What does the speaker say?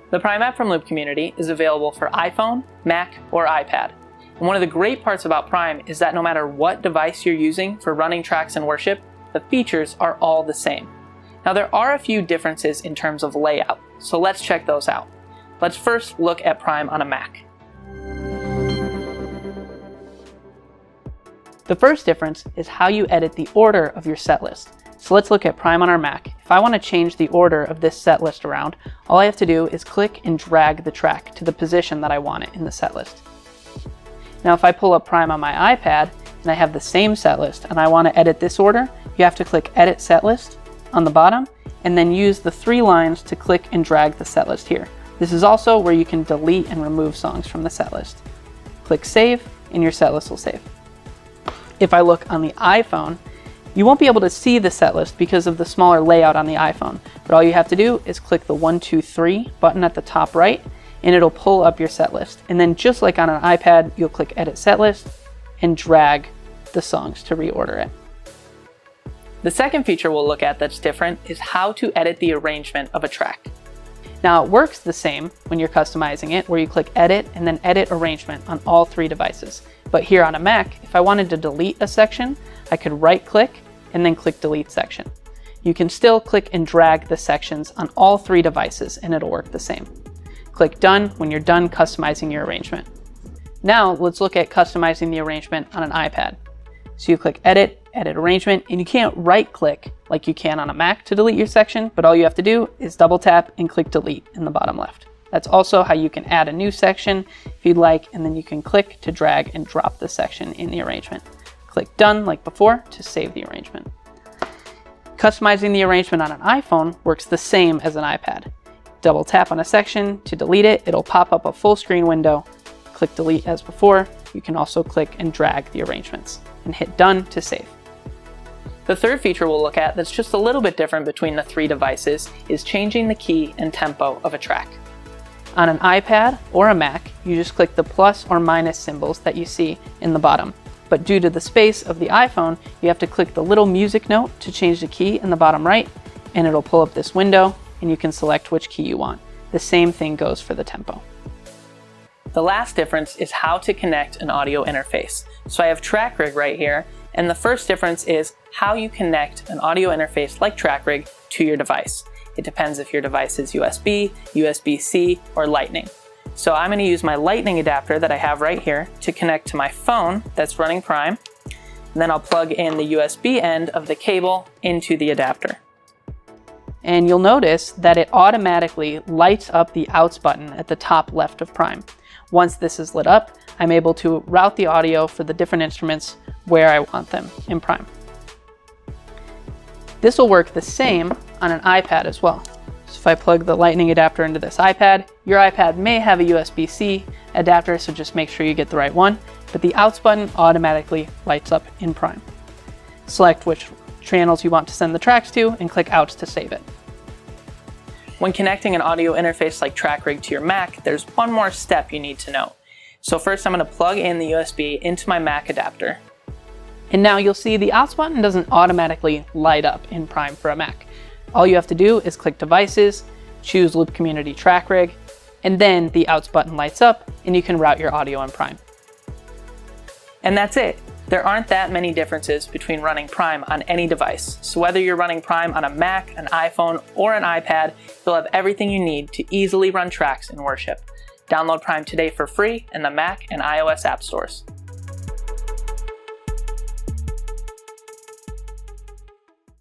The Prime app from Loop Community is available for iPhone, Mac, or iPad. And one of the great parts about Prime is that no matter what device you're using for running tracks in worship, the features are all the same. Now there are a few differences in terms of layout, so let's check those out. Let's first look at Prime on a Mac. The first difference is how you edit the order of your set list. So let's look at Prime on our Mac. If I want to change the order of this set list around, all I have to do is click and drag the track to the position that I want it in the set list. Now if I pull up Prime on my iPad and I have the same set list and I want to edit this order, you have to click Edit Set List on the bottom and then use the 3 lines to click and drag the set list here. This is also where you can delete and remove songs from the set list. Click Save and your set list will save. If I look on the iPhone, you won't be able to see the set list because of the smaller layout on the iPhone, but all you have to do is click the 1, 2, 3 button at the top right, and it'll pull up your set list. And then just like on an iPad, you'll click Edit Set List and drag the songs to reorder it. The second feature we'll look at that's different is how to edit the arrangement of a track. Now it works the same when you're customizing it, where you click Edit and then Edit Arrangement on all 3 devices. But here on a Mac, if I wanted to delete a section, I could right-click and then click Delete Section. You can still click and drag the sections on all 3 devices and it'll work the same. Click Done when you're done customizing your arrangement. Now let's look at customizing the arrangement on an iPad. So you click Edit, Edit Arrangement, and you can't right-click like you can on a Mac to delete your section, but all you have to do is double tap and click Delete in the bottom left. That's also how you can add a new section if you'd like, and then you can click to drag and drop the section in the arrangement. Click Done like before to save the arrangement. Customizing the arrangement on an iPhone works the same as an iPad. Double tap on a section to delete it, it'll pop up a full screen window. Click Delete as before. You can also click and drag the arrangements and hit Done to save. The third feature we'll look at that's just a little bit different between the 3 devices is changing the key and tempo of a track. On an iPad or a Mac, you just click the plus or minus symbols that you see in the bottom. But due to the space of the iPhone, you have to click the little music note to change the key in the bottom right, and it'll pull up this window and you can select which key you want. The same thing goes for the tempo. The last difference is how to connect an audio interface. So I have TrackRig right here, and the first difference is how you connect an audio interface like TrackRig to your device. It depends if your device is USB, USB-C, or Lightning. So I'm going to use my Lightning adapter that I have right here to connect to my phone that's running Prime, and then I'll plug in the USB end of the cable into the adapter. And you'll notice that it automatically lights up the outs button at the top left of Prime. Once this is lit up, I'm able to route the audio for the different instruments where I want them in Prime. This will work the same on an iPad as well. So if I plug the Lightning adapter into this iPad, your iPad may have a USB-C adapter, so just make sure you get the right one, but the outs button automatically lights up in Prime. Select which channels you want to send the tracks to and click Outs to save it. When connecting an audio interface like TrackRig to your Mac, there's one more step you need to know. So first I'm going to plug in the USB into my Mac adapter. And now you'll see the outs button doesn't automatically light up in Prime for a Mac. All you have to do is click Devices, choose Loop Community TrackRig, and then the outs button lights up and you can route your audio in Prime. And that's it. There aren't that many differences between running Prime on any device. So whether you're running Prime on a Mac, an iPhone, or an iPad, you'll have everything you need to easily run tracks in worship. Download Prime today for free in the Mac and iOS app stores.